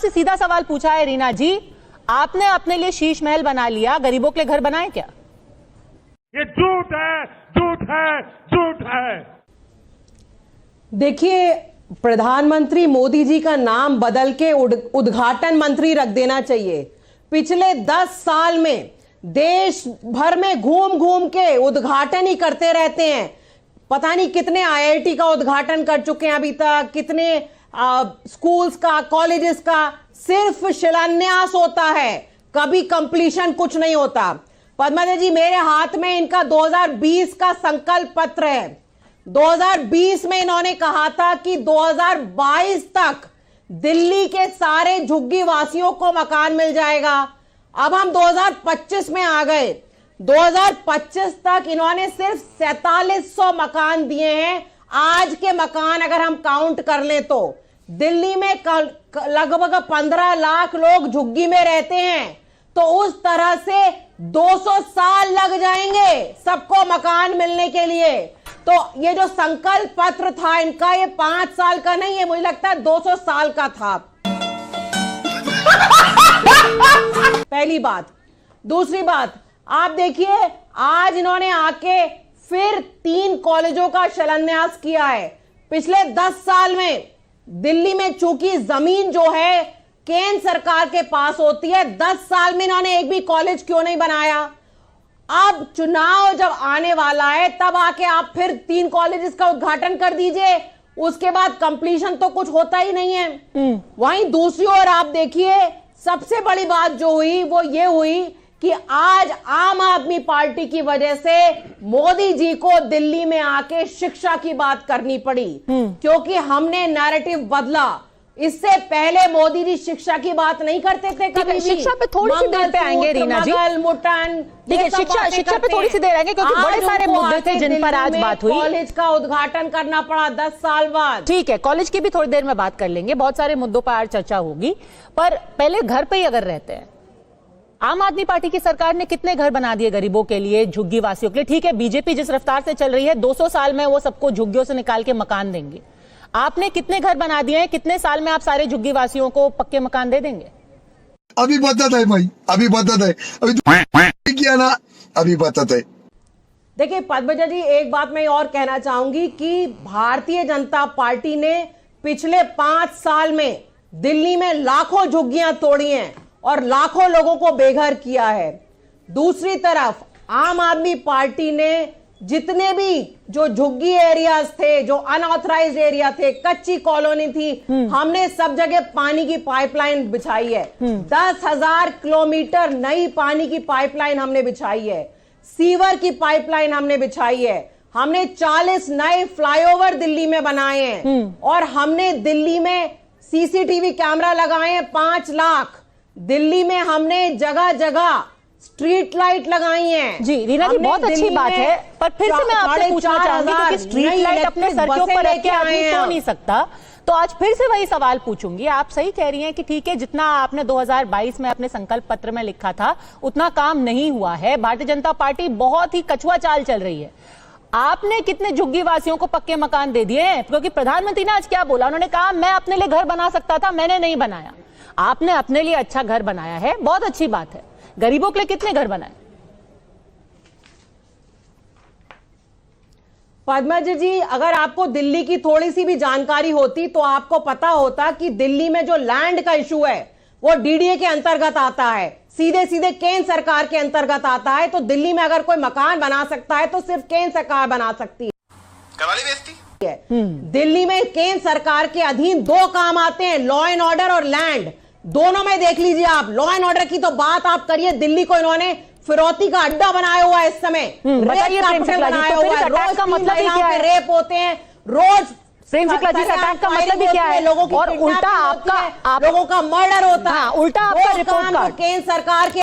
आपसे सीधा सवाल पूछा है रीना जी, आपने अपने लिए शीश महल बना लिया, गरीबों के लिए घर बनाए क्या? ये झूठ है, झूठ है, झूठ है। देखिए, प्रधानमंत्री मोदी जी का नाम बदल के उद्घाटन मंत्री रख देना चाहिए। पिछले 10 साल में देश भर में घूम घूम के उद्घाटन ही करते रहते हैं। पता नहीं कितने आईआईटी का उद्घाटन कर चुके हैं अभी तक, कितने स्कूल्स का, कॉलेजेस का। सिर्फ शिलान्यास होता है, कभी कंप्लीशन कुछ नहीं होता। पद्मा जी, मेरे हाथ में इनका 2020 का संकल्प पत्र है। 2020 में इन्होंने कहा था कि 2022 तक दिल्ली के सारे झुग्गी वासियों को मकान मिल जाएगा। अब हम 2025 में आ गए। 2025 तक इन्होंने सिर्फ 4700 मकान दिए हैं। आज के मकान अगर हम काउंट कर लें तो दिल्ली में लगभग 15 लाख लोग झुग्गी में रहते हैं। तो उस तरह से 200 साल लग जाएंगे सबको मकान मिलने के लिए। तो ये जो संकल्प पत्र था इनका, ये 5 साल का नहीं है, मुझे लगता है 200 साल का था। पहली बात। दूसरी बात, आप देखिए आज इन्होंने आके फिर 3 कॉलेजों का शिलान्यास किया है। पिछले 10 साल में दिल्ली में चूंकि जमीन जो है केंद्र सरकार के पास होती है, 10 साल में इन्होंने एक भी कॉलेज क्यों नहीं बनाया? अब चुनाव जब आने वाला है तब आके आप फिर 3 कॉलेजेस का उद्घाटन कर दीजिए, उसके बाद कंप्लीशन तो कुछ होता ही नहीं है। वहीं दूसरी ओर आप देखिए, सबसे बड़ी बात जो हुई वो ये हुई कि आज आम आदमी पार्टी की वजह से मोदी जी को दिल्ली में आके शिक्षा की बात करनी पड़ी, क्योंकि हमने नैरेटिव बदला। इससे पहले मोदी जी शिक्षा की बात नहीं करते थे कभी भी। शिक्षा पे थोड़ी सी देर पे आएंगे रीना जी, देखिए शिक्षा पे थोड़ी सी देर आएंगे क्योंकि बड़े सारे मुद्दे थे जिन पर आज बात हुई। कॉलेज का उद्घाटन करना पड़ा 10 साल बाद। ठीक है, कॉलेज की भी थोड़ी देर में बात कर लेंगे, बहुत सारे मुद्दों पर आज चर्चा होगी। पर पहले घर पे ही अगर रहते हैं, आम आदमी पार्टी की सरकार ने कितने घर बना दिए गरीबों के लिए, झुग्गी वासियों के लिए? ठीक है, बीजेपी जिस रफ्तार से चल रही है 200 साल में वो सबको झुग्गियों से निकाल के मकान देंगे। आपने कितने घर बना दिए हैं? कितने साल में आप सारे झुग्गी वासियों को पक्के मकान दे देंगे? अभी बताता है भाई, अभी बताता है, अभी किया ना, अभी बताता है। देखिए पद्मजा जी, एक बात मैं और कहना चाहूंगी कि भारतीय जनता पार्टी ने पिछले 5 साल में दिल्ली में लाखों झुग्गियां तोड़ी हैं और लाखों लोगों को बेघर किया है। दूसरी तरफ आम आदमी पार्टी ने जितने भी जो झुग्गी एरियाज थे, जो अनऑथराइज्ड एरिया थे, कच्ची कॉलोनी थी, हमने सब जगह पानी की पाइपलाइन बिछाई है। 10,000 किलोमीटर नई पानी की पाइपलाइन हमने बिछाई है। सीवर की पाइपलाइन हमने बिछाई है। हमने 40 नए फ्लाईओवर दिल्ली में बनाए हैं और हमने दिल्ली में सीसीटीवी कैमरा लगाए हैं 5 लाख। दिल्ली में हमने जगह जगह स्ट्रीट लाइट लगाई हैं। जी रीना जी, बहुत अच्छी बात है, पर फिर से मैं आपसे पूछना चाहूंगी क्योंकि स्ट्रीट लाइट अपने सर के ऊपर रख के आदमी सो नहीं सकता, तो आज फिर से वही सवाल पूछूंगी। आप सही कह रही हैं कि ठीक है, जितना आपने 2022 में अपने संकल्प पत्र में लिखा था उतना काम नहीं हुआ है। भारतीय जनता पार्टी बहुत ही कछुआ चाल चल रही है। आपने कितने झुग्गी वासियों को पक्के मकान दे दिए हैं? क्योंकि प्रधानमंत्री ने आज क्या बोला, उन्होंने कहा मैं अपने लिए घर बना सकता था, मैंने नहीं बनाया। आपने अपने लिए अच्छा घर बनाया है, बहुत अच्छी बात है। गरीबों के लिए कितने घर बनाए? पद्मा जी, अगर आपको दिल्ली की थोड़ी सी भी जानकारी होती तो आपको पता होता कि दिल्ली में जो लैंड का इशू है वो डीडीए के अंतर्गत आता है, सीधे सीधे केंद्र सरकार के अंतर्गत आता है। तो दिल्ली में अगर कोई मकान बना सकता है तो सिर्फ केंद्र सरकार बना सकती है। दिल्ली में केंद्र सरकार के अधीन 2 काम आते हैं, लॉ एंड ऑर्डर और लैंड। दोनों में देख लीजिए आप। लॉ एंड ऑर्डर की तो बात आप करिए, दिल्ली को इन्होंने फिरौती का अड्डा बनाया हुआ है इस समय। बताइए प्रेम शुक्ला जी, तो फिर अटैक का मतलब ही क्या है? रेप होते हैं रोज। प्रेम शुक्ला जी, अटैक का मतलब ही क्या है? लोगों की और उल्टा आपका लोगों का मर्डर होता है। उल्टा आपका रिपोर्ट कार्ड केंद्र सरकार के